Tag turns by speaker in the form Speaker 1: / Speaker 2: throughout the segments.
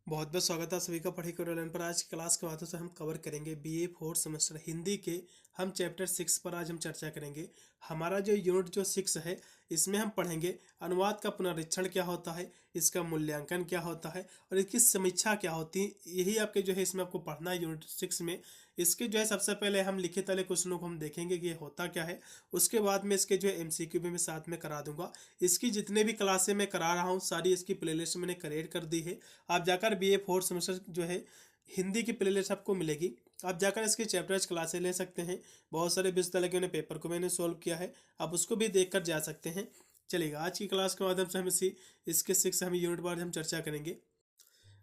Speaker 1: बहुत बहुत स्वागत है सभी का पढ़ी करोलन पर। आज की क्लास के माध्यम से हम कवर करेंगे बीए फोर्थ सेमेस्टर हिंदी के हम चैप्टर 6 पर आज हम चर्चा करेंगे। हमारा जो यूनिट जो 6 है इसमें हम पढ़ेंगे अनुवाद का पुनरीक्षण क्या होता है, इसका मूल्यांकन क्या होता है और इसकी समीक्षा क्या होती है। यही आपके जो है इसमें आपको पढ़ना है यूनिट 6 में। इसके जो है सबसे पहले हम लिखित वाले क्वेश्चनों को हम देखेंगे कि ये होता क्या है। उसके बाद में इसके जो है एमसीक्यू भी मैं साथ में करा दूंगा। इसकी जितने भी क्लासें मैं करा रहा हूँ सारी इसकी प्लेलिस्ट मैंने क्रिएट कर दी है। आप जाकर बीए फोर्थ सेमेस्टर जो है हिंदी की प्लेलिस्ट आपको मिलेगी। आप जाकर इसके चैप्टर्स क्लासें ले सकते हैं। बहुत सारे विषय के उन्हें पेपर को मैंने सोल्व किया है, आप उसको भी देखकर जा सकते हैं। चलिएगा आज की क्लास के माध्यम से हम इसके 6 हम यूनिट बार हम चर्चा करेंगे।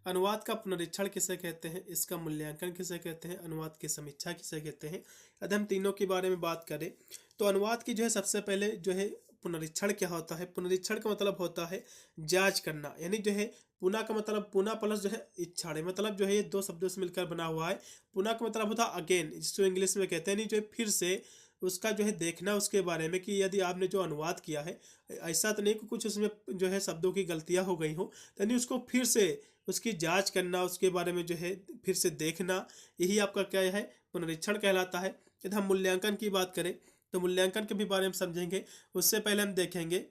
Speaker 1: अनुवाद का पुनरीक्षण किसे कहते हैं, इसका मूल्यांकन किसे कहते हैं, अनुवाद की समीक्षा किसे कहते हैं। यदि हम तीनों के बारे में बात करें तो अनुवाद की जो है सबसे पहले जो है पुनरीक्षण क्या होता है। पुनरीक्षण का मतलब होता है जांच करना, यानी जो है पुनः का मतलब पुनः प्लस जो है इच्छा मतलब जो है ये दो शब्दों से मिलकर बना हुआ है। पुनः का मतलब होता है अगेन, जिसको इंग्लिश में कहते हैं, नहीं जो है फिर से उसका जो है देखना उसके बारे में कि यदि आपने जो अनुवाद किया है ऐसा तो नहीं कि कुछ उसमें जो है शब्दों की गलतियां हो गई हो, यानी उसको फिर से उसकी जांच करना, उसके बारे में जो है फिर से देखना, यही आपका क्या है पुनरीक्षण कहलाता है। यदि हम मूल्यांकन की बात करें तो मूल्यांकन के भी बारे में समझेंगे। उससे पहले हम देखेंगे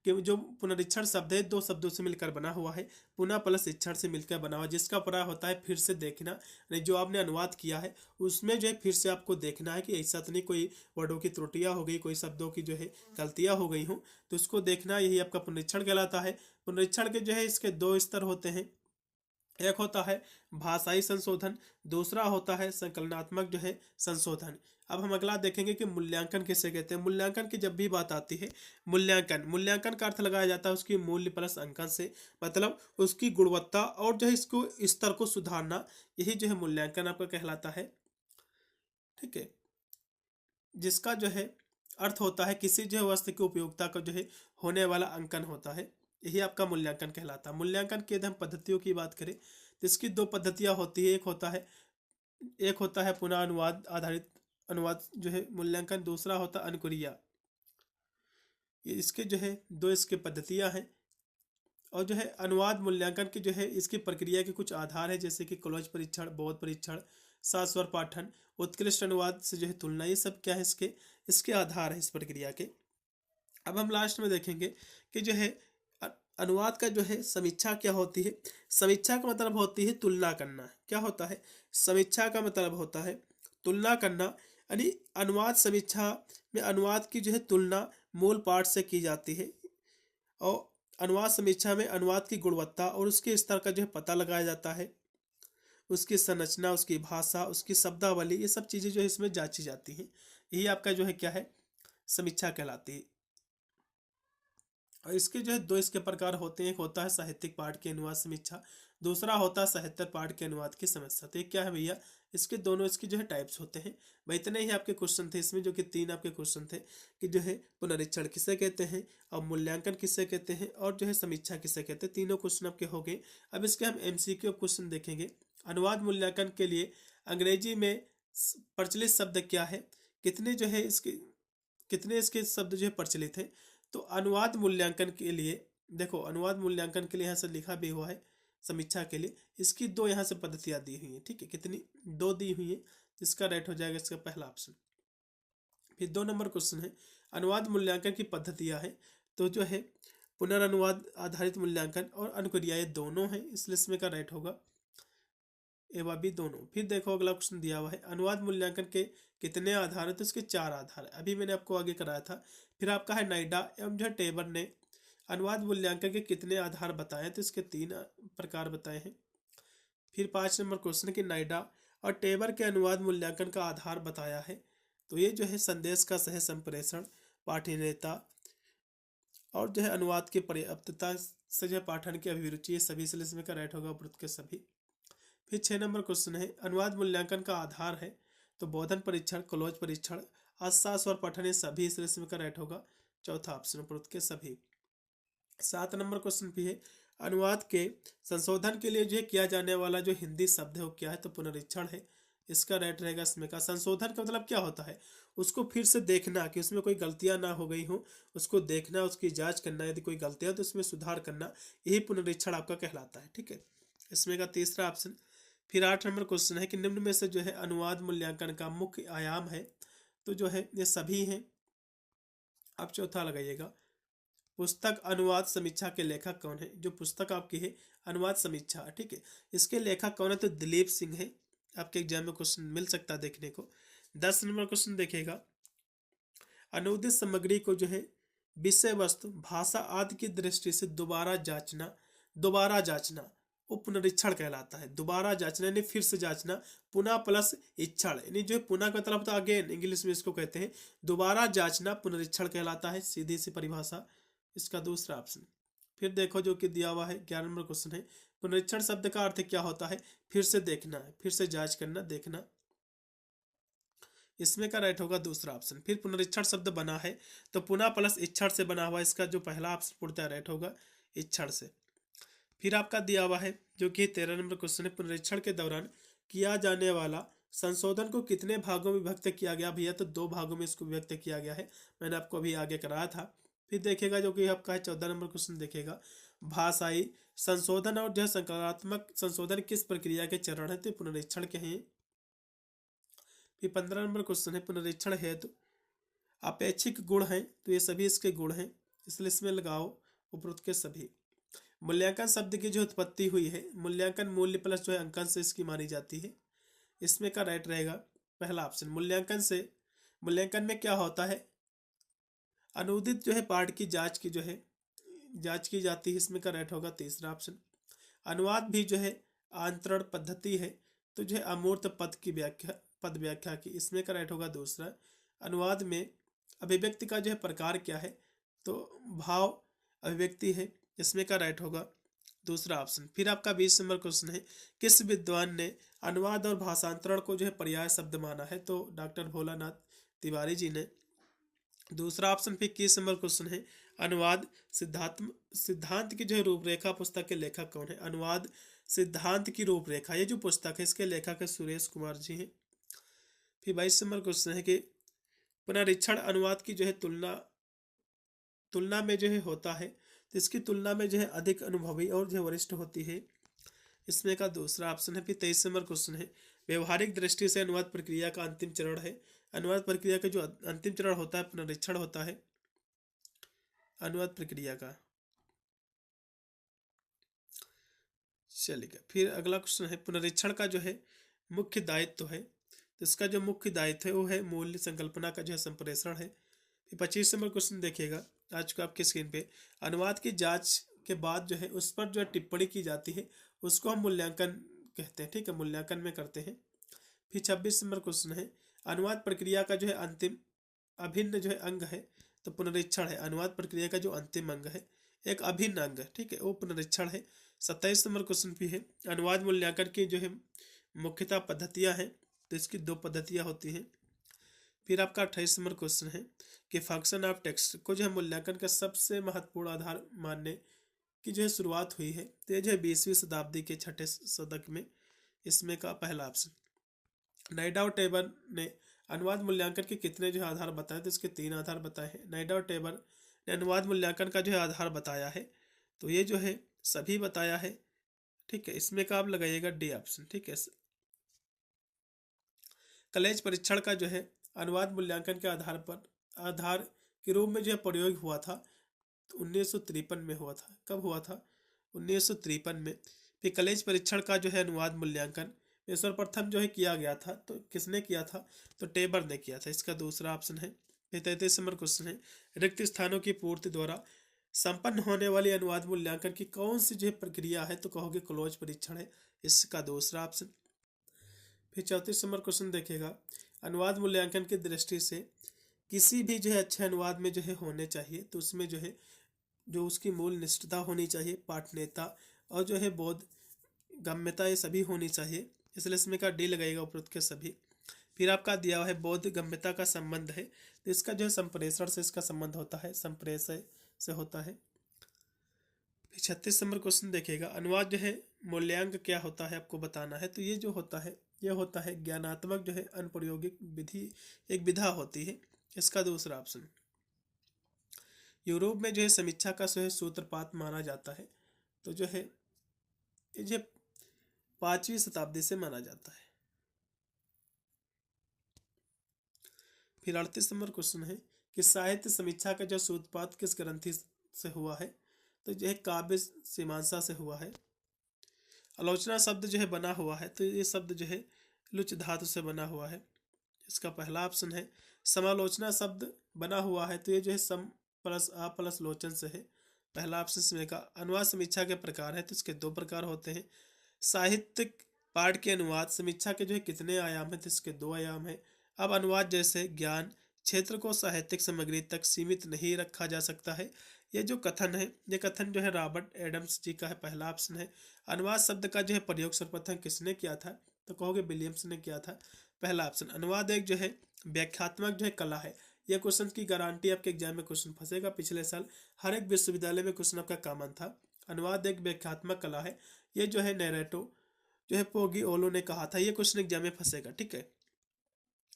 Speaker 1: कि जो पुनरीक्षण शब्द है दो शब्दों से मिलकर बना हुआ है। पुनः प्लस इक्षण से मिलकर बना हुआ, जिसका प्रयोग होता है फिर से देखना, यानी जो आपने अनुवाद किया है उसमें जो है फिर से आपको देखना है कि ऐसा तो नहीं कोई वर्डों की त्रुटियां हो गई, कोई शब्दों की जो है गलतियां हो गई हों, तो उसको देखना, यही आपका पुनरीक्षण कहलाता है। पुनरीक्षण के जो है इसके दो स्तर होते हैं। एक होता है भाषाई संशोधन, दूसरा होता है संकलनात्मक जो है संशोधन। अब हम अगला देखेंगे कि मूल्यांकन किसे कहते हैं। मूल्यांकन की जब भी बात आती है, मूल्यांकन का अर्थ लगाया जाता है उसकी मूल्य प्लस अंकन से, मतलब उसकी गुणवत्ता और जो है इसको स्तर को सुधारना, यही जो है मूल्यांकन आपका कहलाता है। ठीक है, जिसका जो है अर्थ होता है किसी जो है वस्तु की उपयोगिता का जो है होने वाला अंकन होता है, यही आपका मूल्यांकन कहलाता है। मूल्यांकन के यदि हम पद्धतियों की बात करें तो इसकी दो पद्धतियां होती है। एक होता है पुनः अनुवाद आधारित अनुवाद जो है मूल्यांकन, दूसरा होता है अनुक्रिया। ये इसके जो है दो इसके पद्धतियां हैं। और जो है अनुवाद मूल्यांकन की जो है इसकी प्रक्रिया के कुछ आधार है, जैसे कि क्लोज परीक्षण, बोध परीक्षण, सात स्वर पाठन, उत्कृष्ट अनुवाद से जो है तुलना, ये सब क्या है इसके इसके आधार है इस प्रक्रिया के। अब हम लास्ट में देखेंगे कि जो है अनुवाद का जो है समीक्षा क्या होती है। समीक्षा का मतलब होती है तुलना करना। क्या होता है समीक्षा का मतलब होता है तुलना करना, यानी अनुवाद समीक्षा में अनुवाद की जो है तुलना मूल पाठ से की जाती है। और अनुवाद समीक्षा में अनुवाद की गुणवत्ता और उसके स्तर का जो है पता लगाया जाता है। उसकी संरचना, उसकी भाषा, उसकी शब्दावली, ये सब चीज़ें जो है इसमें जांची जाती हैं। यही आपका जो है क्या है समीक्षा कहलाती है। और इसके जो है दो इसके प्रकार होते हैं। एक होता है साहित्यिक पाठ की अनुवाद समीक्षा, दूसरा होता है साहित्य पाठ के अनुवाद की समस्या। तो ये क्या है भैया, इसके दोनों इसकी जो है टाइप्स होते हैं। भाई इतने ही आपके क्वेश्चन थे इसमें, जो कि 3 आपके क्वेश्चन थे कि जो है पुनरीक्षण किसे कहते हैं और मूल्यांकन किसे कहते हैं और जो है समीक्षा किसे कहते हैं। तीनों क्वेश्चन आपके हो गए। अब इसके हम एमसीक्यू क्वेश्चन देखेंगे। अनुवाद मूल्यांकन के लिए अंग्रेजी में प्रचलित शब्द क्या है, कितने जो है इसके कितने इसके शब्द जो है प्रचलित है। तो अनुवाद मूल्यांकन के लिए देखो, अनुवाद मूल्यांकन के लिए यहाँ से लिखा भी हुआ है समीक्षा के लिए। इसकी दो यहाँ से पद्धतियाँ दी हुई हैं। ठीक है, कितनी, दो दी हुई है, जिसका राइट हो जाएगा इसका पहला ऑप्शन। फिर 2 नंबर क्वेश्चन है अनुवाद मूल्यांकन की पद्धतियाँ है। तो जो है पुनर्नुवाद आधारित मूल्यांकन और अनुक्रिया ये दोनों हैं, इसलिए इसमें का राइट होगा ए व बी दोनों। फिर देखो अगला क्वेश्चन दिया हुआ है अनुवाद मूल्यांकन के कितने आधार है, तो इसके 4 आधार है, अभी मैंने आपको आगे कराया था। फिर आपका है नाइडा एवं जो टेबर ने अनुवाद मूल्यांकन के कितने आधार बताए, तो इसके 3 प्रकार बताए हैं। फिर 5 नंबर क्वेश्चन कि नाइडा और टेबर के अनुवाद मूल्यांकन का आधार बताया है। तो ये जो है संदेश का सह संप्रेषण, पाठनीयता और जो है अनुवाद की पर्याप्तता से जो है पाठन की अभिरुचि, ये सभी से इसमें का राइट होगा उपरोक्त के सभी। फिर 6 नंबर क्वेश्चन है अनुवाद मूल्यांकन का आधार है। तो बोधन परीक्षण, क्लोज परीक्षण, आश्वास और पठन, ये सभी इस रेशम का राइट होगा चौथा ऑप्शन उपरोक्त के सभी। 7 नंबर क्वेश्चन भी है अनुवाद के संशोधन के लिए जो है किया जाने वाला जो हिंदी शब्द है वो क्या है, तो पुनरीक्षण है, इसका राइट रहेगा इसमें का। संशोधन का मतलब क्या होता है, उसको फिर से देखना कि उसमें कोई गलतियां ना हो गई हो, उसको देखना, उसकी जांच करना, यदि कोई गलतियां तो उसमें सुधार करना, यही पुनरीक्षण आपका कहलाता है। ठीक है, इसमें का तीसरा ऑप्शन। फिर 8 नंबर क्वेश्चन है कि निम्न में से जो है अनुवाद मूल्यांकन का मुख्य आयाम है, तो जो है ये सभी हैं। आप चौथा लगाइएगा, पुस्तक अनुवाद समीक्षा के लेखक कौन है। जो पुस्तक आपकी है अनुवाद समीक्षा, ठीक है, इसके लेखक कौन है, तो दिलीप सिंह है। आपके एग्जाम में क्वेश्चन मिल सकता है देखने को। 10 नंबर क्वेश्चन देखिएगा, अनुदित सामग्री को जो है विषय वस्तु भाषा आदि की दृष्टि से दोबारा जांचना उपनिरीक्षण कहलाता है। दोबारा जांचना यानी फिर से जांचना, पुनः प्लस इच्छण यानी जो पुनः का मतलब होता है अगेन, इंग्लिश में इसको कहते हैं। दोबारा जांचना पुनरीक्षण कहलाता है, सीधी सी परिभाषा, इसका दूसरा ऑप्शन। फिर देखो जो कि दिया हुआ है 11 नंबर क्वेश्चन है, पुनरीक्षण शब्द का अर्थ क्या होता है, फिर से देखना, फिर से जांच करना, देखना। इसमें का राइट होगा दूसरा ऑप्शन। फिर पुनरीक्षण शब्द बना है तो पुनः प्लस इच्छड़ से बना हुआ, इसका जो पहला ऑप्शन पूर्णतः राइट होगा इच्छड़ से। फिर आपका दिया हुआ है जो कि 13 नंबर क्वेश्चन है, पुनरीक्षण के दौरान किया जाने वाला संशोधन को कितने भागों में विभक्त किया गया भैया, तो 2 भागों में इसको विभक्त किया गया है, मैंने आपको अभी आगे कराया था। फिर देखेगा जो कि आपका है 14 नंबर क्वेश्चन देखेगा, भाषाई संशोधन और जो है सकारात्मक संशोधन किस प्रक्रिया के चरण है, तो पुनरीक्षण के हैं। फिर 15 नंबर क्वेश्चन है, पुनरीक्षण हेतु अपेक्षिक गुण हैं, तो ये सभी इसके गुण हैं, इसलिए इसमें लगाओ उपरोक्त के सभी। मूल्यांकन शब्द की जो उत्पत्ति हुई है, मूल्यांकन मूल्य प्लस जो है अंकन से इसकी मानी जाती है। इसमें का राइट रहेगा पहला ऑप्शन। मूल्यांकन में क्या होता है, अनुदित जो है पाठ की जांच की जाती है, इसमें का राइट होगा तीसरा ऑप्शन। अनुवाद भी जो है आंतरण पद्धति है, तो जो है अमूर्त पद व्याख्या की, इसमें का राइट होगा दूसरा। अनुवाद में अभिव्यक्ति का जो है प्रकार क्या है, तो भाव अभिव्यक्ति है, इसमें का राइट होगा दूसरा ऑप्शन। फिर आपका 20 नंबर क्वेश्चन है, किस विद्वान ने अनुवाद और भाषांतरण को जो है पर्याय शब्द माना है, तो डॉक्टर भोलानाथ तिवारी जी ने। दूसरा ऑप्शन। फिर 21 नंबर क्वेश्चन है, अनुवाद सिद्धांत की जो है रूपरेखा पुस्तक के लेखक कौन है। अनुवाद सिद्धांत की रूपरेखा, ये जो पुस्तक है इसके लेखक है सुरेश कुमार जी हैं। फिर 22 नंबर क्वेश्चन है कि पुनरीक्षण अनुवाद की जो है तुलना में जो है होता है, तो इसकी तुलना में जो है अधिक अनुभवी और जो है वरिष्ठ होती है, इसमें का दूसरा ऑप्शन है। फिर 23 नंबर क्वेश्चन है, व्यवहारिक दृष्टि से अनुवाद प्रक्रिया का अंतिम चरण है। अनुवाद प्रक्रिया का जो अंतिम चरण होता है पुनरीक्षण होता है अनुवाद प्रक्रिया का। चलिए फिर अगला क्वेश्चन है, पुनरीक्षण का जो है मुख्य दायित्व है, तो इसका जो मुख्य दायित्व है वो है मूल्य संकल्पना का जो है संप्रेषण है। फिर 25 नंबर क्वेश्चन देखिएगा आज को आपके स्क्रीन पे, अनुवाद की जांच के बाद जो है उस पर जो है टिप्पणी की जाती है उसको हम मूल्यांकन कहते हैं, ठीक है, मूल्यांकन में करते हैं। फिर 26 नंबर क्वेश्चन है, अनुवाद प्रक्रिया का जो है अंतिम अभिन्न जो है अंग है, तो पुनरीक्षण है। अनुवाद प्रक्रिया का जो अंतिम अंग है एक अभिन्न अंग है, ठीक है, वो पुनरीक्षण है। 27 नंबर क्वेश्चन भी है, अनुवाद मूल्यांकन की जो है मुख्यतः पद्धतियां हैं, तो इसकी 2 पद्धतियां होती हैं। फिर आपका 28 नंबर क्वेश्चन है कि फंक्शन ऑफ टेक्स्ट को जो है मूल्यांकन का सबसे महत्वपूर्ण आधार मानने की जो है शुरुआत हुई है, तो ये जो है 20वीं शताब्दी के 6ठे शतक में, इसमें का पहला ऑप्शन। नाइडा और टेबर ने अनुवाद मूल्यांकन के कितने जो है आधार बताए, तो इसके 3 आधार बताए हैं। नाइडा और टेबर ने अनुवाद मूल्यांकन का जो है आधार बताया है, तो ये जो है सभी बताया है, ठीक है, इसमें का आप लगाइएगा डी ऑप्शन, ठीक है। कलेज परीक्षण का जो है अनुवाद मूल्यांकन के आधार के रूप में जो है प्रयोग हुआ था, तो 1953 में हुआ था। कब हुआ था, 1953 में। फिर कलेज परीक्षण का जो है अनुवाद मूल्यांकन सर्वप्रथम जो है किया गया था, तो किसने किया था, तो टेबर ने किया था, इसका दूसरा ऑप्शन है। फिर 33 नंबर क्वेश्चन है, रिक्त स्थानों की पूर्ति द्वारा संपन्न होने वाली अनुवाद मूल्यांकन की कौन सी जो है प्रक्रिया है, तो कहोगे क्लोज परीक्षण है, इसका दूसरा ऑप्शन। फिर 34 नंबर क्वेश्चन देखेगा, अनुवाद मूल्यांकन की दृष्टि से किसी भी जो है अच्छे अनुवाद में जो है होने चाहिए, तो उसमें जो है जो उसकी मूल निष्ठता होनी चाहिए, पाठनीयता और जो है बोध गम्यता, ये सभी होनी चाहिए, इसलिए इसमें का डी लगेगा उपरोक्त के सभी। फिर आपका दिया हुआ है बोध गम्यता का संबंध है, तो इसका जो है संप्रेषण से इसका संबंध होता है, संप्रेषण से होता है। फिर 36 नंबर क्वेश्चन देखेगा, अनुवाद जो है मूल्यांक क्या होता है आपको बताना है, तो ये जो होता है ये होता है ज्ञानात्मक जो है अनुप्रयोगिक विधि, एक विधा होती है, इसका दूसरा ऑप्शन। यूरोप में जो है समीक्षा का जो है सूत्रपात माना जाता है, तो जो है ये 5वीं शताब्दी से माना जाता है। फिर 38 नंबर क्वेश्चन है कि साहित्य समीक्षा का जो सूत्रपात किस ग्रंथि से हुआ है, तो यह काव्य मीमांसा से हुआ है। आलोचना शब्द जो है बना हुआ है, तो ये शब्द जो है लुच धातु से बना हुआ है। इसका पहला ऑप्शन है। समालोचना शब्द बना हुआ है, तो ये जो है सम प्लस आ प्लस लोचन से है। पहला ऑप्शन इसमें का। अनुवाद समीक्षा के प्रकार है, तो इसके दो प्रकार होते हैं। साहित्यिक पाठ के अनुवाद समीक्षा के जो है कितने आयाम है, तो इसके दो आयाम है। अब अनुवाद जैसे ज्ञान क्षेत्र को साहित्यिक सामग्री तक सीमित नहीं रखा जा सकता है। ये जो कथन है, ये कथन जो है रॉबर्ट एडम्स जी का है। पहला ऑप्शन है। अनुवाद शब्द का जो है प्रयोग सर्वप्रथम किसने किया था, तो कहोगे विलियम्स ने किया था। पहला ऑप्शन। अनुवाद एक जो है व्याख्यात्मक जो है कला है। यह क्वेश्चन की गारंटी आपके एग्जाम में क्वेश्चन फंसेगा। पिछले साल हर एक विश्वविद्यालय में क्वेश्चन आपका कॉमन था। अनुवाद एक व्याख्यात्मक कला है। ये जो है नैरेटो जो है पोगी ओलो ने कहा था। ये क्वेश्चन एग्जाम में फंसेगा, ठीक है।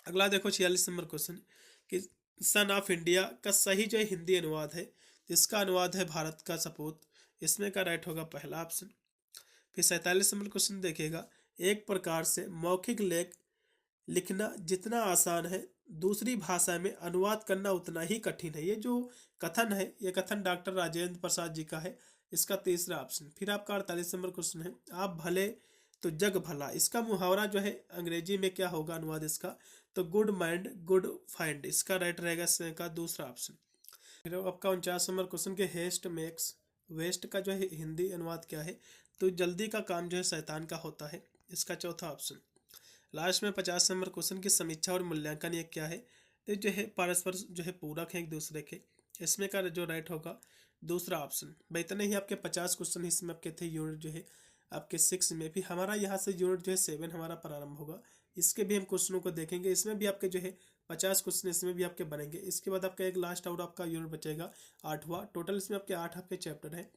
Speaker 1: अगला देखो 46 नंबर क्वेश्चन कि सन ऑफ इंडिया का सही जो है हिंदी अनुवाद है, इसका अनुवाद है भारत का सपूत। इसमें का राइट होगा पहला ऑप्शन। फिर 47 नंबर क्वेश्चन देखिएगा। एक प्रकार से मौखिक लेख लिखना जितना आसान है, दूसरी भाषा में अनुवाद करना उतना ही कठिन है। ये जो कथन है, ये कथन डॉक्टर राजेंद्र प्रसाद जी का है। इसका तीसरा ऑप्शन। फिर आपका 48 नंबर क्वेश्चन है। आप भले तो जग भला, इसका मुहावरा जो है अंग्रेजी में क्या होगा अनुवाद इसका, तो गुड माइंड गुड फाइंड। इसका राइट रहेगा इसका दूसरा ऑप्शन। फिर आपका 49 नंबर क्वेश्चन के हेस्ट मेक्स वेस्ट का जो है हिंदी अनुवाद क्या है, तो जल्दी का काम जो है शैतान का होता है। इसका चौथा ऑप्शन। लास्ट में 50 नंबर क्वेश्चन की समीक्षा और मूल्यांकन ये क्या है, तो जो है परस्पर जो है पूरक है एक दूसरे के। इसमें का जो राइट होगा दूसरा ऑप्शन। भाई इतने ही आपके 50 क्वेश्चन इसमें आपके थे। यूनिट जो है आपके 6 में भी हमारा यहाँ से यूनिट जो है 7 हमारा प्रारंभ होगा। इसके भी हम क्वेश्चनों को देखेंगे। इसमें भी आपके जो है 50 क्वेश्चन इसमें भी आपके बनेंगे। इसके बाद आपका एक लास्ट और आपका यूनिट बचेगा 8वां। टोटल इसमें आपके 8 आपके चैप्टर हैं।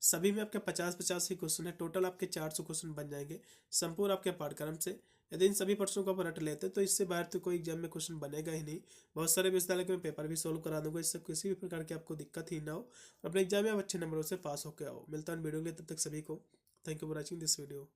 Speaker 1: सभी में आपके 50-50 ही क्वेश्चन है। टोटल आपके 400 क्वेश्चन बन जाएंगे संपूर्ण आपके पाठ्यक्रम से। यदि इन सभी प्रश्नों को आप रट लेते तो इससे बाहर तो कोई एग्जाम में क्वेश्चन बनेगा ही नहीं। बहुत सारे विश्वविद्यालय के मैं पेपर भी सोल्व करा दूंगा, इससे किसी भी प्रकार की आपको दिक्कत ही ना हो। अपने एग्जाम में आप अच्छे नंबरों से पास होकर आओ। मिलता है वीडियो के लिए, तब तक सभी को thank you for watching this video.